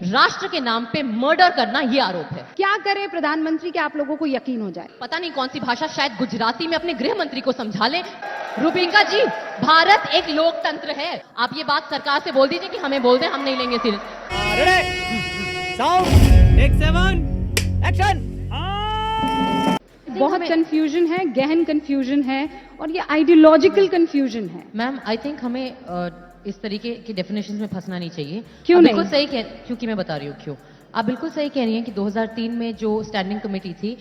राष्ट्र के नाम पे मर्डर करना ये आरोप है। क्या करे प्रधानमंत्री कि आप लोगों को यकीन हो जाए? पता नहीं कौन सी भाषा, शायद गुजराती में अपने गृह मंत्री को समझा लें। रूबिका जी, भारत एक लोकतंत्र है। आप ये बात सरकार से बोल दीजिए कि हमें बोल दें, हम नहीं लेंगे सीरियस। Sound take 7 action. बहुत कंफ्यूजन है, गहन कंफ्यूजन है और ये आइडियोलॉजिकल कंफ्यूजन है। मैम, आई थिंक हमें इस तरीके की डेफिनेशन में फंसना नहीं चाहिए। क्यों नहीं? बिल्कुल सही क्योंकि मैं बता रही हूँ क्यों। आप बिल्कुल सही कह रही हैं कि 2003 में जो स्टैंडिंग कमेटी थी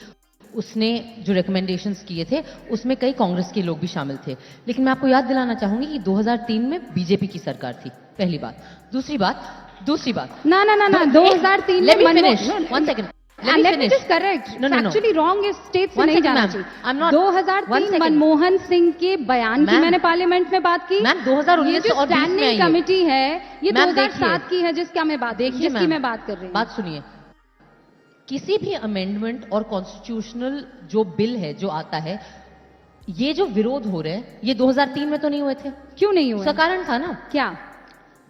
उसने जो रिकमेंडेशंस किए थे उसमें कई कांग्रेस के लोग भी शामिल थे, लेकिन मैं आपको याद दिलाना चाहूंगी कि 2003 में बीजेपी की सरकार थी, पहली बात। दूसरी बात ना 2003 Let me में finish. One second. Let me Let me finish. just correct. No. Actually wrong is state से One नहीं second, जाना ma'am. चाहिए। I'm not- One 2003 second. Manmohan Singh के बयान की Ma'am. मैंने पार्लियामेंट में बात की। मैम, 2019 ये जो और 20 में स्टैंडिंग आई है। कमेटी है ये Ma'am, 2007 की है जिसकी मैं बात कर रही हूँ। बात सुनिए। किसी भी अमेंडमेंट और कॉन्स्टिट्यूशनल जो बिल है जो आता है, ये जो विरोध हो रहे हैं ये 2003 में तो नहीं हुए थे। क्यों नहीं हुआ? उसका कारण था ना, क्या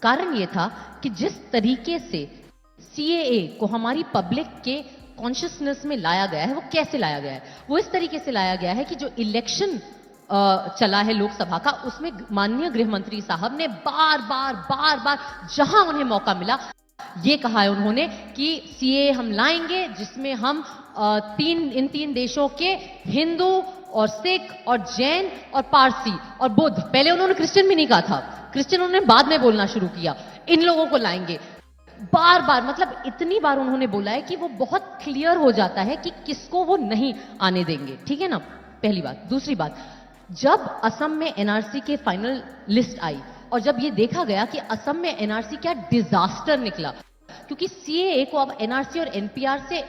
कारण ये था कि जिस तरीके से सीएए को हमारी पब्लिक के कॉन्शियसनेस में लाया गया है, वो कैसे लाया गया है? वो इस तरीके से लाया गया है कि जो इलेक्शन चला है लोकसभा का, उसमें माननीय गृह मंत्री साहब ने बार बार जहां उन्हें मौका मिला ये कहा है उन्होंने कि सीए हम लाएंगे जिसमें हम इन तीन देशों के हिंदू और सिख और जैन और पारसी और बुद्ध, पहले उन्होंने क्रिश्चियन भी नहीं कहा था, क्रिश्चियन उन्होंने बाद में बोलना शुरू किया, इन लोगों को लाएंगे। बार मतलब इतनी बार उन्होंने बोला है कि वो बहुत क्लियर हो जाता है कि किसको वो नहीं आने देंगे। ठीक है ना, पहली बात। दूसरी बात, जब असम में एनआरसी के फाइनल लिस्ट आई और जब ये देखा गया कि असम में एनआरसी क्या डिजास्टर निकला, क्योंकि सीएए को अब एनआरसी और एनपीआर से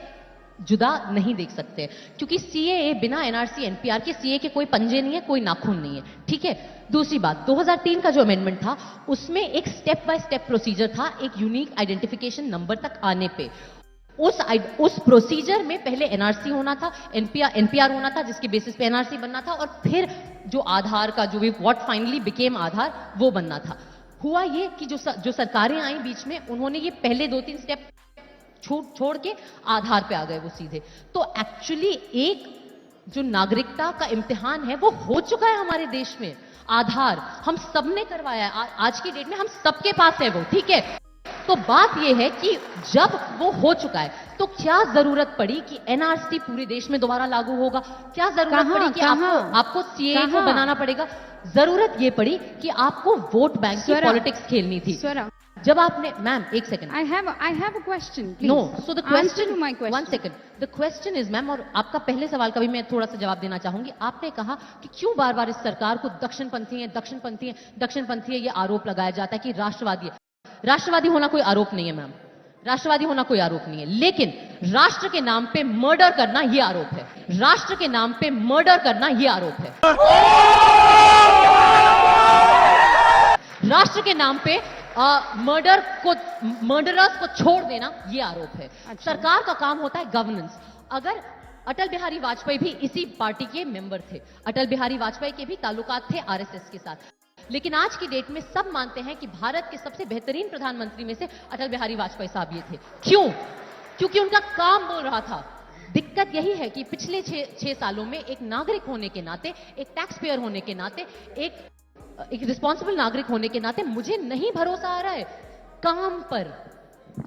जुदा नहीं देख सकते, क्योंकि सीएए बिना एनआरसी एनपीआर के, सीए के कोई पंजे नहीं है, कोई नाखून नहीं है। ठीक है। दूसरी बात, 2003 का जो अमेंडमेंट था उसमें एक स्टेप बाय स्टेप प्रोसीजर था एक यूनिक आइडेंटिफिकेशन नंबर तक आने पे। उस प्रोसीजर में पहले एनआरसी होना था, एनपीआर होना था, जिसके बेसिस पे एनआरसी बनना था, और फिर जो आधार का जो व्हाट फाइनली बिकेम आधार वो बनना था। हुआ ये कि जो सरकारें आई बीच में, उन्होंने ये पहले 2-3 स्टेप छोड़ के आधार पे आ गए वो सीधे। तो एक्चुअली एक जो नागरिकता का इम्तिहान है वो हो चुका है हमारे देश में। आधार हम सबने करवाया है, आज की डेट में हम सबके पास है वो। ठीक है। तो बात यह है कि जब वो हो चुका है तो क्या जरूरत पड़ी कि एनआरसी पूरे देश में दोबारा लागू होगा? क्या जरूरत पड़ी कि आपको सीए को बनाना पड़ेगा? जरूरत ये पड़ी कि आपको वोट बैंक की पॉलिटिक्स खेलनी थी। जब आपने, मैम एक second, I have a question, please. No, so the Answer question, to my question. One second, the question is, ma'am, और आपका पहले सवाल का भी मैं थोड़ा सा जवाब देना चाहूंगी। आपने कहा कि क्यों बार बार इस सरकार को दक्षिणपंथी है ये आरोप लगाया जाता है कि राष्ट्रवादी है। राष्ट्रवादी होना कोई आरोप नहीं है मैम, राष्ट्रवादी होना कोई आरोप नहीं है, लेकिन राष्ट्र के नाम पे मर्डर करना ये आरोप है। राष्ट्र के नाम पे मर्डर करना ये आरोप है। राष्ट्र के नाम पे मर्डरर्स को छोड़ देना ये आरोप है। अच्छा। सरकार का काम होता है गवर्नेंस। अगर अटल बिहारी वाजपेयी भी इसी पार्टी के मेंबर थे, अटल बिहारी वाजपेयी के भी ताल्लुकात थे आरएसएस के साथ, लेकिन आज की डेट में सब मानते हैं कि भारत के सबसे बेहतरीन प्रधानमंत्री में से अटल बिहारी वाजपेयी साहब ये थे। क्यों? क्योंकि उनका काम बोल रहा था। दिक्कत यही है कि पिछले 6 सालों में एक नागरिक होने के नाते, एक टैक्स पेयर होने के नाते, एक रिस्पॉन्सिबल नागरिक होने के नाते मुझे नहीं भरोसा आ रहा है काम पर,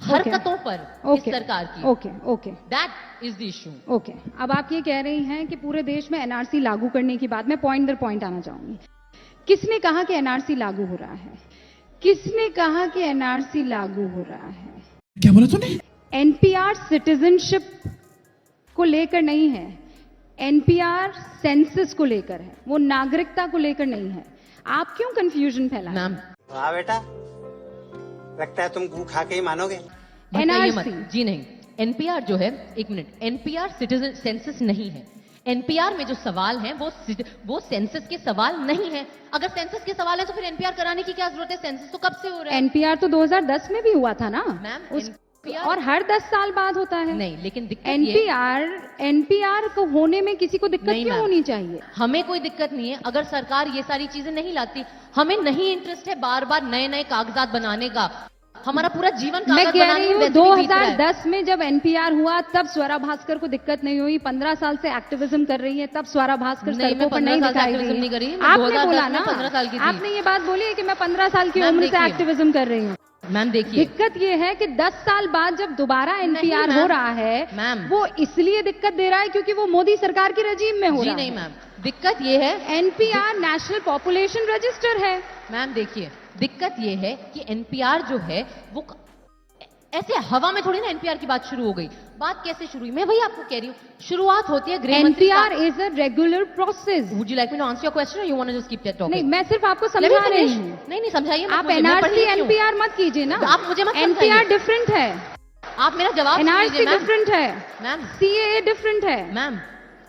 हरकतों पर इस सरकार की। Okay, that is the issue. Okay, अब आप ये कह रही हैं कि पूरे देश में एनआरसी लागू करने की बात, मैं पॉइंट दर पॉइंट आना चाहूंगी। किसने कहा कि एनआरसी लागू हो रहा है? किसने कहा कि एनआरसी लागू हो रहा है? क्या बोला तूने? एनपीआर सिटीजनशिप को लेकर नहीं है, एनपीआर सेंसस को लेकर है, वो नागरिकता को लेकर नहीं है। आप क्यों कंफ्यूजन फैला? मैम, वाह बेटा, लगता है तुम गू खा के ही मानोगे। एनआरसी जी नहीं, एनपीआर जो है, एक मिनट, एनपीआर सिटीजन सेंसस नहीं है। एनपीआर में जो सवाल हैं वो सेंसस के सवाल नहीं है। अगर सेंसस के सवाल है तो फिर एनपीआर कराने की क्या जरूरत है? सेंसस तो कब से हो रहा है? एनपीआर तो 2010 में भी हुआ था ना मैम, और हर 10 साल बाद होता है। नहीं, लेकिन दिक्कत एनपीआर को होने में किसी को दिक्कत क्यों होनी चाहिए? हमें कोई दिक्कत नहीं है अगर सरकार ये सारी चीजें नहीं लाती। हमें नहीं इंटरेस्ट है बार बार नए नए कागजात बनाने का। हमारा पूरा जीवन मैं कागज कह बनाने रही में हूँ वैसे भी बीत रहा है। 2010 में जब एनपीआर हुआ तब स्वरा भास्कर को दिक्कत नहीं हुई। 15 साल से एक्टिविज्म कर रही है, तब स्वरा भास्कर नहीं, सड़कों मैं पर नहीं 15 साल से दिखाई activism दी। नहीं करी, मैं आपने 2010 बोला में ना, 15 साल की थी। आपने ये बात बोली है कि मैं 15 साल की मैम, उम्र से देखिए। एक्टिविज्म कर रही हूँ। मैम देखिए, दिक्कत ये है कि 10 साल बाद जब दोबारा एनपीआर मैम। हो रहा है, मैम। वो इसलिए दिक्कत दे रहा है क्योंकि वो मोदी सरकार की रजीम में हो जी रहा नहीं है। मैम, दिक्कत ये है, एनपीआर नेशनल पॉपुलेशन रजिस्टर है। मैम देखिए, दिक्कत ये है कि एनपीआर जो है वो ऐसे हवा में थोड़ी ना एनपीआर की बात शुरू हो गई। बात कैसे शुरू हुई, मैं वही आपको कह रही हूँ, शुरुआत होती है गृह मंत्री NPR is a regular process. Would you like me to answer your question or you want to just keep talking? नहीं, मैं सिर्फ आपको समझा रही हूँ। नहीं समझाइए मत आप मुझे, मैं पढ़ एनआरसी रही हूँ। एनपीआर मत कीजिए ना। आप मुझे मत एनपीआर समझाइए। डिफरेंट है, आप मेरा जवाब सुन एनआरसी लीजिए मैम। डिफरेंट है, मैम सीएए डिफरेंट है। मैम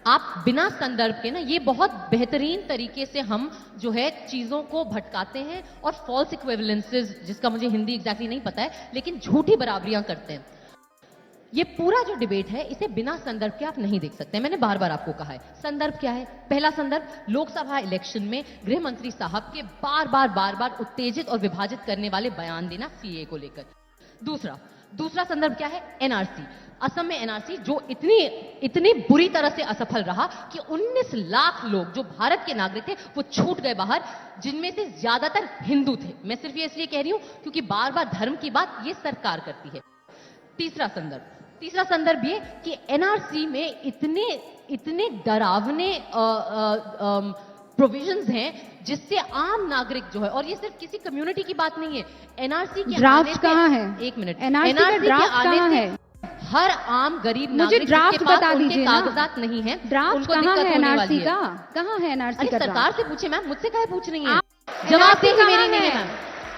आप बिना संदर्भ के ना ये बहुत बेहतरीन तरीके से हम जो है चीजों को भटकाते हैं और फॉल्स इक्विवेलेंसेस, जिसका मुझे हिंदी एग्जैक्टली नहीं पता है, लेकिन झूठी बराबरियां करते हैं। ये पूरा जो डिबेट है इसे बिना संदर्भ के आप नहीं देख सकते। मैंने बार बार आपको कहा है, संदर्भ क्या है? पहला संदर्भ, लोकसभा इलेक्शन में गृह मंत्री साहब के बार बार उत्तेजित और विभाजित करने वाले बयान देना सीए को लेकर। दूसरा संदर्भ क्या है? एनआरसी। असम में एनआरसी जो इतनी बुरी तरह से असफल रहा कि 19 लाख लोग जो भारत के नागरिक थे वो छूट गए बाहर, जिनमें से ज्यादातर हिंदू थे। मैं सिर्फ ये इसलिए कह रही हूं क्योंकि बार बार धर्म की बात ये सरकार करती है। तीसरा संदर्भ ये कि एनआरसी में इतने डरावने प्रोविजंस हैं जिससे आम नागरिक जो है, और ये सिर्फ किसी कम्युनिटी की बात नहीं है, एनआरसी के ड्राफ्ट कहाँ है? एक मिनट, एनआरसी का ड्राफ्ट कहाँ है? हर आम गरीब मुझे नागरिक ड्राफ्ट जिसके पास बता उनके दीजिए ना। कागजात नहीं है, ड्राफ्ट उनको कहाँ दिक्कत है होने एनआरसी वाली है। का? कहाँ है एनआरसी अरे का सरकार ड्राफ्ट? से पूछे मैम, मुझसे काहे पूछ रही हैं? आप- जवाबदेही NRC मेरी नहीं है कहाँ मैम,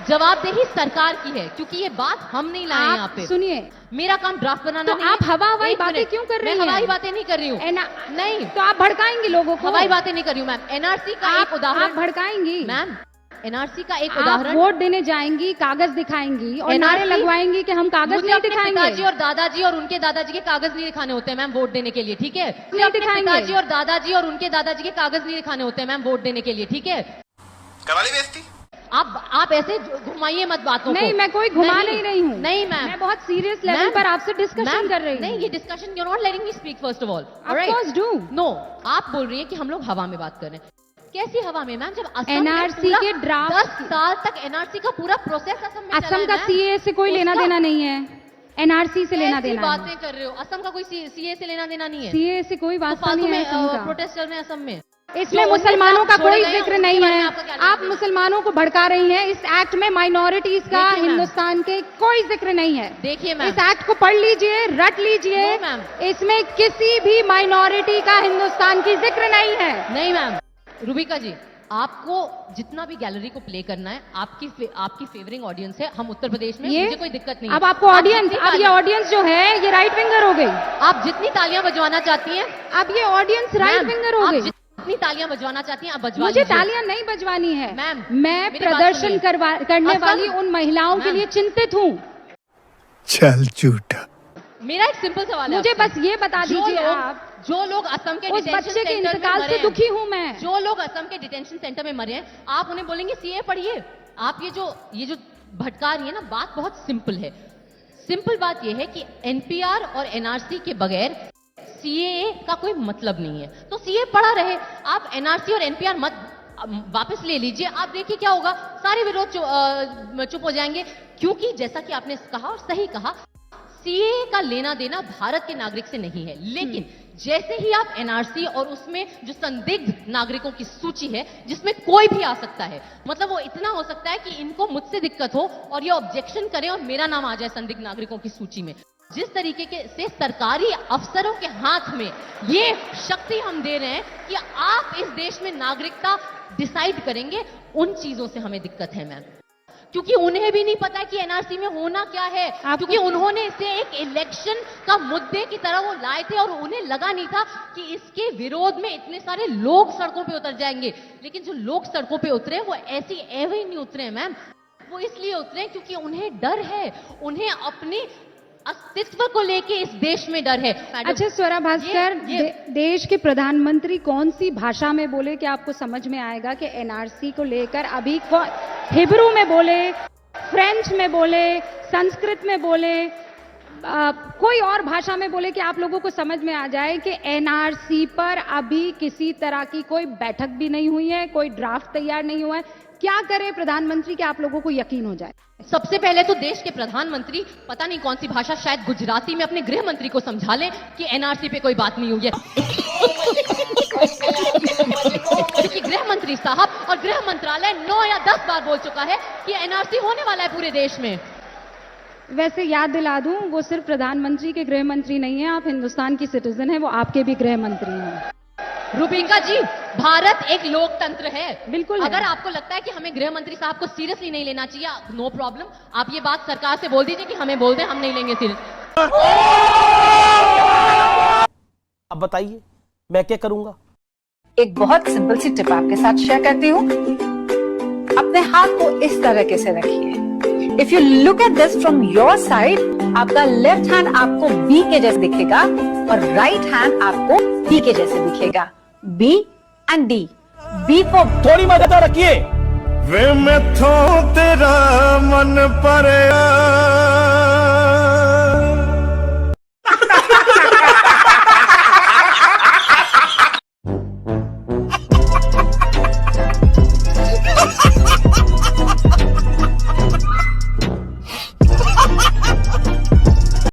जवाबदेही सरकार की है, क्योंकि ये बात हम नहीं लाए यहाँ पे। सुनिए, मेरा काम ड्राफ्ट बनाना तो नहीं आप है। हवा-हवाई एक बातें मिनट, क्यों कर रही मैं हैं? हवाई बातें नहीं कर रही हूँ। नहीं, तो आप भड़काएंगी लोगों को। हवाई बातें नहीं कर रही हूँ मैम। एनआरसी का एक आप उदाहरण भड़काएंगी मैम, एनआरसी का एक आप उदाहरण, वोट देने जाएंगी, कागज दिखाएंगी और नारे NRC लगवाएंगी कि हम कागज मुझे नहीं अपने पिताजी दिखाएंगे। और दादाजी और उनके दादाजी के कागज नहीं दिखाने होते हैं मैम वोट देने के लिए, ठीक है? मुझे नहीं अपने दिखाएंगे। पिताजी और दादाजी और उनके दादाजी के कागज नहीं दिखाने होते हैं मैम वोट देने के लिए, ठीक है? कराली बेइज्जती। आप ऐसे घुमाइए मत बातों को। नहीं, मैं कोई घुमा नहीं रही हूँ। नहीं मैम, मैं बहुत सीरियस लेवल पर आपसे डिस्कशन कर रही हूँ। नहीं, ये discussion you not letting me speak first of all. Of course do। No, आप बोल रही हैं कि हम लोग हवा में बात कर रहे हैं। कैसी हवा में मैम, जब असम NRC के ड्राफ्ट 10 साल तक एनआरसी का पूरा प्रोसेस असम में चला असम है का मैम। सीए से कोई लेना उसका- देना नहीं है, एनआरसी से लेना कैसी देना है। बातें कर रहे हो? असम का कोई सीए से लेना देना नहीं है। सीए से कोई तो वास्ता फालतू नहीं है में असम का। प्रोटेस्ट चल रहे हैं असम में। इसमें जो मुसलमानों का छोड़े कोई गए हैं, जिक्र उसके नहीं बारे में है। आपका क्या आप कहना है? मुसलमानों को भड़का रही हैं। इस एक्ट में माइनॉरिटीज का देखिए मैम। हिंदुस्तान के कोई जिक्र नहीं है। देखिए मैम, इस एक्ट को पढ़ लीजिए, रट लीजिए। No, ma'am. इसमें किसी भी माइनॉरिटी का हिंदुस्तान की जिक्र नहीं है। नहीं मैम, रूबिका जी, आपको जितना भी गैलरी को प्ले करना है, आपकी फेवरिंग ऑडियंस है, हम उत्तर प्रदेश में, ये मुझे कोई दिक्कत नहीं है। अब आपको आप ऑडियंस, जितनी अब ये तालियां- ऑडियंस जो है ये राइट विंगर हो गई। आप जितनी तालियां बजवाना चाहती हैं, अब ये ऑडियंस राइट मैम, विंगर हो आप गई। जितनी तालियां बजवाना चाहती हैं आप बजवा मुझे लीजिए। तालियां नहीं बजवानी है मैम, मैं मेरी बात प्रदर्शन सुनिए। करने असम- वाली उन महिलाओं के मैम। लिए चिंतित हूँ। चल झूठा। मेरा एक सिंपल सवाल है मुझे आपसे। बस ये बता दीजिए आप, जो लोग असम के उस डिटेंशन बच्चे के सेंटर में इंतकाल मरे से हैं, दुखी हूँ मैं। जो लोग असम के डिटेंशन सेंटर में मरे हैं, आप उन्हें बोलेंगे सीए पढ़िए? आप ये जो भटका रही है ना, बात बहुत सिंपल है। सिंपल बात यह है कि एनपीआर और एनआरसी के बगैर सीएए का कोई मतलब नहीं है। तो सीए पढ़ा रहे, आप एनआरसी और एनपीआर मत वापस ले लीजिए। आप देखिए क्या होगा, सारे विरोध चुप हो जाएंगे, क्योंकि जैसा कि आपने कहा और सही कहा, सीएए का लेना देना भारत के नागरिक से नहीं है। लेकिन जैसे ही आप एनआरसी और उसमें जो संदिग्ध नागरिकों की सूची है, जिसमें कोई भी आ सकता है, मतलब वो इतना हो सकता है कि इनको मुझसे दिक्कत हो और ये ऑब्जेक्शन करें और मेरा नाम आ जाए संदिग्ध नागरिकों की सूची में, जिस तरीके से सरकारी अफसरों के हाथ में ये शक्ति हम दे रहे हैं कि आप इस देश में नागरिकता डिसाइड करेंगे, उन चीजों से हमें दिक्कत है मैम। क्योंकि उन्हें भी नहीं पता कि एनआरसी में होना क्या है, क्योंकि उन्होंने इसे एक इलेक्शन का मुद्दे की तरह वो लाए थे और उन्हें लगा नहीं था कि इसके विरोध में इतने सारे लोग सड़कों पे उतर जाएंगे। लेकिन जो लोग सड़कों पे उतरे वो ऐसे ही नहीं उतरे मैम, वो इसलिए उतरे क्योंकि उन्हें डर है, उन्हें अपने अस्तित्व को लेके इस देश में डर है। अच्छा स्वरा भास्कर, देश के प्रधानमंत्री कौन सी भाषा में बोले कि आपको समझ में आएगा कि एनआरसी को लेकर अभी हिब्रू में बोले, फ्रेंच में बोले, संस्कृत में बोले, कोई और भाषा में बोले कि आप लोगों को समझ में आ जाए कि एनआरसी पर अभी किसी तरह की कोई बैठक भी नहीं हुई है, कोई ड्राफ्ट तैयार नहीं हुआ है। क्या करे प्रधानमंत्री कि आप लोगों को यकीन हो जाए? सबसे पहले तो देश के प्रधानमंत्री पता नहीं कौन सी भाषा, शायद गुजराती में, अपने गृह मंत्री को समझा लें कि एनआरसी पे कोई बात नहीं हुई है। क्योंकि गृह मंत्री साहब और गृह मंत्रालय 9 या 10 बार बोल चुका है कि एनआरसी होने वाला है पूरे देश में। वैसे याद दिला दूं, वो सिर्फ प्रधानमंत्री के गृह मंत्री नहीं है, आप हिंदुस्तान की सिटीजन है, वो आपके भी गृह मंत्री हैं। रूपिका जी, भारत एक लोकतंत्र है। बिल्कुल है। अगर आपको लगता है कि हमें गृह मंत्री साहब को सीरियसली नहीं लेना चाहिए, नो प्रॉब्लम, आप ये बात सरकार से बोल दीजिए कि हमें बोल दें, हम नहीं लेंगे सीरियस। अब बताइए मैं क्या करूंगा? एक बहुत सिंपल सी टिप आपके साथ शेयर करती हूँ। अपने हाथ को इस तरीके से रखिए। If you look at this from your side, आपका लेफ्ट हैंड आपको बी के जैसे दिखेगा और राइट हैंड आपको डी के जैसे दिखेगा। B and D. B for थोड़ी मदद रखिए। वे मैथों तेरा मन पर